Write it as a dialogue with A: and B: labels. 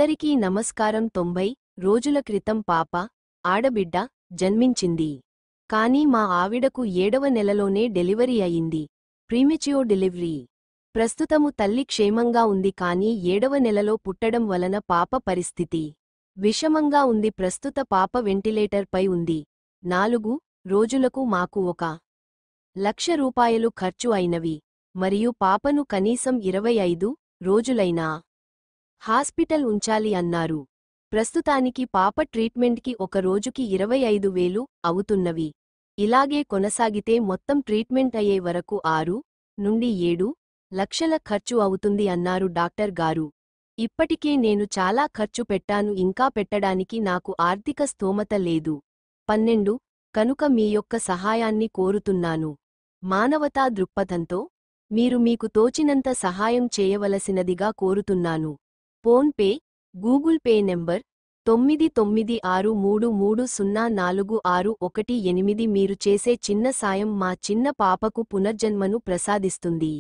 A: అందరికీ నమస్కారం. 90 రోజుల క్రితం పాప, ఆడబిడ్డ, జన్మించింది. కానీ మా ఆవిడకు 7వ నెలలోనే డెలివరీ అయింది. Premature delivery. ప్రస్తుతము తల్లి క్షేమంగా ఉంది, కానీ 7వ నెలలో పుట్టడం వలన పాప పరిస్థితి విషమంగా ఉంది. ప్రస్తుత పాప వెంటిలేటర్ పై ఉంది. 4 రోజులకు మాకు 1,00,000 రూపాయలు ఖర్చు అయినవి, మరియు పాపను కనీసం 25 రోజులైనా హాస్పిటల్ ఉంచాలి అన్నారు. ప్రస్తుతానికి పాప ట్రీట్మెంట్కి ఒక రోజుకి 25,000 అవుతున్నవి. ఇలాగే కొనసాగితే మొత్తం ట్రీట్మెంట్ అయ్యే వరకు 6 నుండి 7 లక్షల ఖర్చు అవుతుంది అన్నారు డాక్టర్ గారు. ఇప్పటికే నేను చాలా ఖర్చు పెట్టాను, ఇంకా పెట్టడానికి నాకు ఆర్థిక స్తోమత లేదు. 12 కనుక మీ యొక్క సహాయాన్ని కోరుతున్నాను. మానవతా దృక్పథంతో మీరు మీకు తోచినంత సహాయం చేయవలసినదిగా కోరుతున్నాను. Phone pay, Google pay number 9963304618. మీరు చేసే చిన్న సాయం మా చిన్న పాపకు పునర్జన్మను ప్రసాదిస్తుంది.